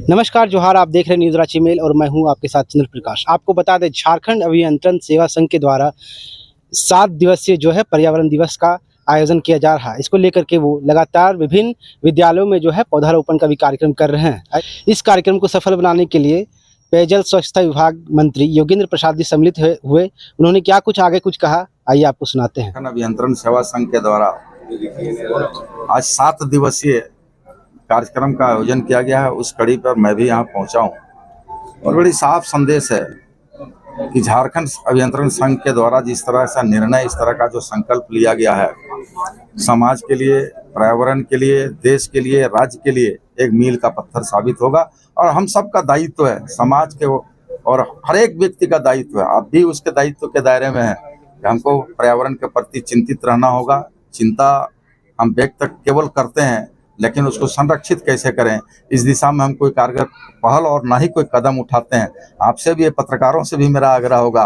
नमस्कार जोहार, आप देख रहे हैं न्यूज़ रांची मेल और मैं हूं आपके साथ चंद्र प्रकाश। आपको बता दें, झारखंड अभियंत्रण सेवा संघ के द्वारा 7 दिवसीय जो है पर्यावरण दिवस का आयोजन किया जा रहा है। इसको लेकर के वो लगातार विभिन्न विद्यालयों में जो है पौधारोपण का भी कार्यक्रम कर रहे हैं। इस कार्यक्रम को सफल बनाने के लिए पेयजल स्वच्छता विभाग मंत्री योगेंद्र प्रसाद जी सम्मिलित हुए। उन्होंने क्या कुछ आगे कुछ कहा, आइए आपको सुनाते हैं। अभियंत्रण सेवा संघ के द्वारा आज 7 दिवसीय कार्यक्रम का आयोजन किया गया है। उस कड़ी पर मैं भी यहाँ पहुँचा हूँ और बड़ी साफ संदेश है कि झारखंड अभियंत्रण संघ के द्वारा जिस तरह का निर्णय, इस तरह का जो संकल्प लिया गया है, समाज के लिए, पर्यावरण के लिए, देश के लिए, राज्य के लिए एक मील का पत्थर साबित होगा। और हम सबका दायित्व है, समाज के और हर एक व्यक्ति का दायित्व है, आप भी उसके दायित्व के दायरे में है कि हमको पर्यावरण के प्रति चिंतित रहना होगा। चिंता हम व्यक्त केवल करते हैं, लेकिन उसको संरक्षित कैसे करें, इस दिशा में हम कोई कारगर पहल और ना ही कोई कदम उठाते हैं। आपसे भी, पत्रकारों से भी मेरा आग्रह होगा,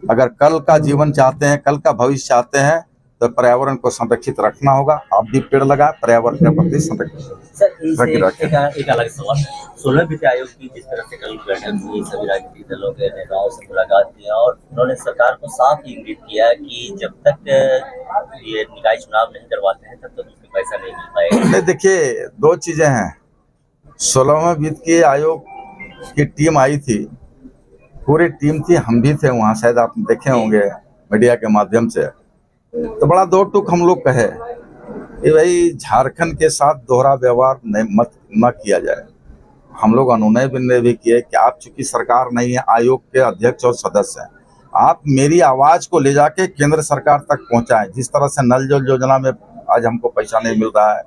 अगर कल का जीवन चाहते हैं, कल का भविष्य चाहते हैं, तो पर्यावरण को संरक्षित रखना होगा। आप भी पेड़ लगाएं, पर्यावरण के प्रति संरक्षित रखें। एक अलग सवाल, 16वें वित्त आयोग की जिस तरह से कल बैठक हुई, सभी राजनीतिक दलों के नेताओं से मुलाकात की और उन्होंने सरकार को साफ इंगित किया कि जब तक ये निकाय चुनाव नहीं करवाते हैं तब तक उसमें पैसा नहीं मिल पाएगा। देखिए, दो चीजें हैं। 16वें वित्त आयोग की टीम आई थी, पूरी टीम थी, हम भी थे वहाँ, शायद आप देखे होंगे मीडिया के माध्यम से। तो बड़ा दो टूक हम लोग कहे कि भाई झारखंड के साथ दोहरा व्यवहार न किया जाए। हम लोग अनुनय विनय भी किए कि आप चूंकि सरकार नहीं है, आयोग के अध्यक्ष और सदस्य हैं, आप मेरी आवाज को ले जाके केंद्र सरकार तक पहुंचाएं। जिस तरह से नल जल योजना में आज हमको पैसा नहीं मिल रहा है,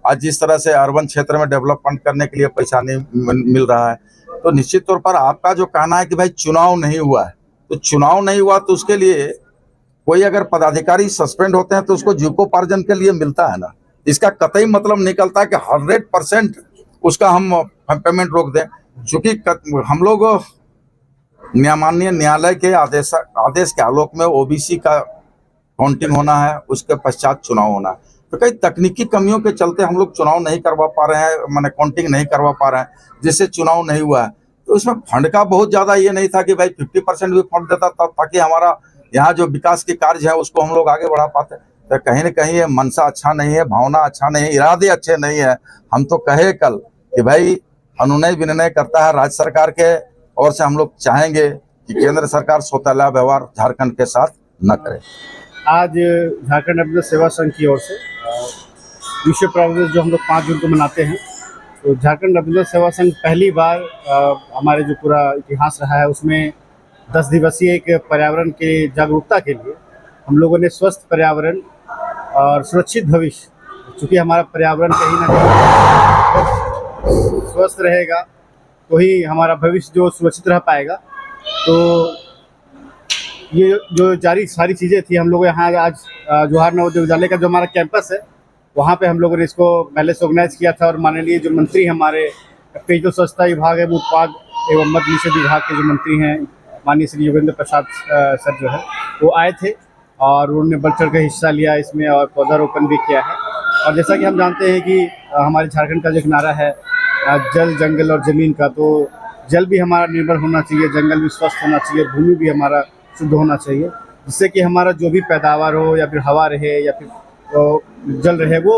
आज जिस तरह से अर्बन क्षेत्र में डेवलपमेंट करने के लिए पैसा नहीं मिल रहा है, तो निश्चित तौर पर आपका जो कहना है कि भाई चुनाव नहीं हुआ है, तो चुनाव नहीं हुआ तो उसके लिए कोई अगर पदाधिकारी सस्पेंड होते हैं तो उसको जीविकोपार्जन के लिए मिलता है ना। इसका कतई मतलब निकलता है कि 100% उसका हम पेमेंट रोक दें। चूंकि हम लोग माननीय न्यायालय के आदेश के आलोक में ओबीसी का काउंटिंग होना है, उसके पश्चात चुनाव होना है। तो कई तकनीकी कमियों के चलते हम लोग चुनाव नहीं करवा पा रहे हैं, माने काउंटिंग नहीं करवा पा रहे हैं, जिससे चुनाव नहीं हुआ है। तो उसमें फंड का बहुत ज्यादा ये नहीं था कि भाई 50% भी फंड देता था ताकि हमारा यहाँ जो विकास के कार्य है उसको हम लोग आगे बढ़ा पाते। तो कहीं न कहीं ये मनसा अच्छा नहीं है, भावना अच्छा नहीं है, इरादे अच्छे नहीं है। हम तो कहे कल कि भाई अनुनय विनय करता है राज्य सरकार के ओर से, हम लोग चाहेंगे कि केंद्र सरकार सौतेला व्यवहार झारखंड के साथ न करे। आज झारखंड अभियंत्रण सेवा संघ की ओर से विश्व पर्यावरण दिवस जो हम लोग 5 जून को मनाते हैं, तो झारखंड अभियंत्रण सेवा संघ पहली बार हमारे जो पूरा इतिहास रहा है उसमें 10 दिवसीय एक पर्यावरण के जागरूकता के लिए हम लोगों ने स्वस्थ पर्यावरण और सुरक्षित भविष्य, चूँकि हमारा पर्यावरण कहीं ना कहीं स्वस्थ रहेगा तो ही हमारा भविष्य जो सुरक्षित रह पाएगा। तो ये जो जारी सारी चीज़ें थी, हम लोग यहाँ आज जवाहर नवोदय विद्यालय का जो हमारा कैंपस है वहाँ पे हम लोगों ने इसको पहले से ऑर्गेनाइज किया था। और माननीय जो मंत्री हमारे पेयजल स्वच्छता विभाग एवं उत्पाद एवं मद्य निषेध विभाग के जो मंत्री हैं माननीय श्री योगेंद्र प्रसाद सर जो है वो आए थे और उन्होंने बढ़ चढ़ कर हिस्सा लिया इसमें और पौधारोपण भी किया है। और जैसा कि हम जानते हैं कि हमारे झारखंड का जो एक नारा है जल, जंगल और ज़मीन का, तो जल भी हमारा निर्भर होना चाहिए, जंगल भी स्वस्थ होना चाहिए, भूमि भी हमारा शुद्ध होना चाहिए, जिससे कि हमारा जो भी पैदावार हो या फिर हवा रहे या फिर जल रहे वो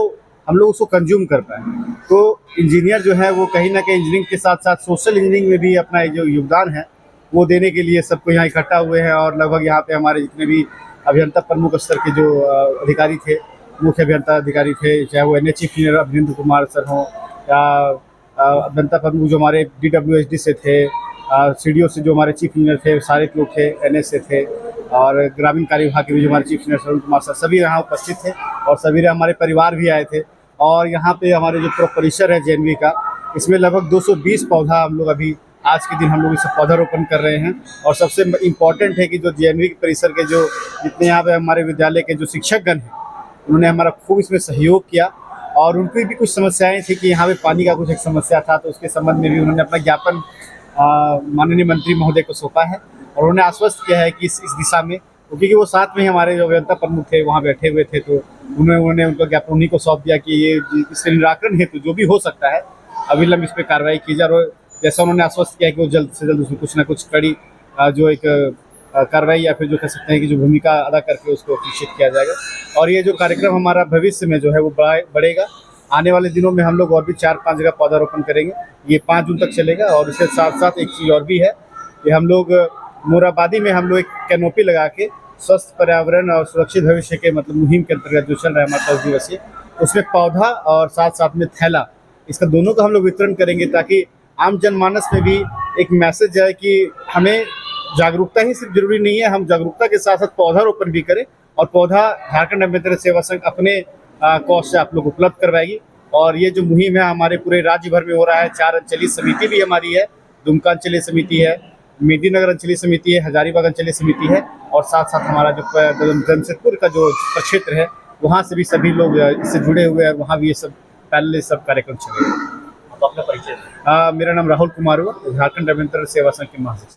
हम लोग उसको कंज्यूम कर पाए। तो इंजीनियर जो है वो कहीं ना कहीं इंजीनियरिंग के साथ साथ सोशल इंजीनियरिंग में भी अपना जो योगदान है वो देने के लिए सबको यहाँ इकट्ठा हुए हैं। और लगभग यहाँ पे हमारे जितने भी अभियंता प्रमुख स्तर के जो अधिकारी थे, मुख्य अभियंता अधिकारी थे, चाहे वो NH chief engineer Abhinendra Kumar sir हों या अभियंता प्रमुख जो हमारे DWHD से थे, CDO से जो हमारे चीफ इंजीनियर थे, सारे लोग थे, NH से थे, और ग्रामीण कार्य विभाग के भी जो हमारे chief engineer Arun Kumar sir, सभी यहाँ उपस्थित थे और सभी हमारे परिवार भी आए थे। और यहाँ पे हमारे जो पूरा परिसर है JNV का, इसमें लगभग 220 पौधा हम लोग अभी आज के दिन हम लोग इसे पौधारोपण कर रहे हैं। और सबसे इम्पॉर्टेंट है कि जो JNV के परिसर के जो जितने यहाँ पे हमारे विद्यालय के जो शिक्षकगण हैं उन्होंने हमारा खूब इसमें सहयोग किया। और उनकी भी कुछ समस्याएं थी कि यहाँ पे पानी का कुछ एक समस्या था, तो उसके संबंध में भी उन्होंने अपना ज्ञापन माननीय मंत्री महोदय को सौंपा है और उन्होंने आश्वस्त किया है कि इस दिशा में, क्योंकि वो साथ में हमारे जो अभियंता प्रमुख थे वहाँ बैठे हुए थे, तो उन्होंने उनका ज्ञापन उन्हीं को सौंप दिया कि ये इसके निराकरण हेतु जो भी हो सकता है अविलंब इस पर कार्रवाई की जाए। और जैसा उन्होंने आश्वस्त किया कि वो जल्द से जल्द उसमें कुछ ना कुछ कड़ी जो एक कार्रवाई या फिर जो कह सकते हैं कि जो भूमिका अदा करके उसको निश्चित किया जाएगा। और ये जो कार्यक्रम हमारा भविष्य में जो है वो बढ़ेगा। आने वाले दिनों में हम लोग और भी 4-5 जगह पौधारोपण करेंगे। ये 5 जून तक चलेगा। और इसके साथ साथ एक चीज़ और भी है कि हम लोग मोराबादी में हम लोग एक कैनोपी लगा के स्वस्थ पर्यावरण और सुरक्षित भविष्य के मतलब मुहिम के अंतर्गत जो चल रहा है हमारा 10 दिवसीय, उसमें पौधा और साथ साथ में थैला, इसका दोनों का हम लोग वितरण करेंगे ताकि आम जनमानस में भी एक मैसेज जाए कि हमें जागरूकता ही सिर्फ जरूरी नहीं है, हम जागरूकता के साथ साथ पौधारोपण भी करें। और पौधा झारखंड एम्बेसडर सेवा संघ अपने कॉस्ट से आप लोग उपलब्ध करवाएगी। और ये जो मुहिम है हमारे पूरे राज्य भर में हो रहा है। 4 अंचलीय समिति भी हमारी है, दुमका अंचलीय समिति है, मेदिनीनगर अंचलीय समिति है, हजारीबाग अंचलीय समिति है और साथ साथ हमारा जो जमशेदपुर का जो क्षेत्र है वहाँ से भी सभी लोग इससे जुड़े हुए हैं। वहाँ भी ये सब पहले सब कार्यक्रम चलेगा। आप अपना परिचय दें। मेरा नाम राहुल कुमार हुआ, झारखंड एम्बेसडर सेवा संघ के महासचिव।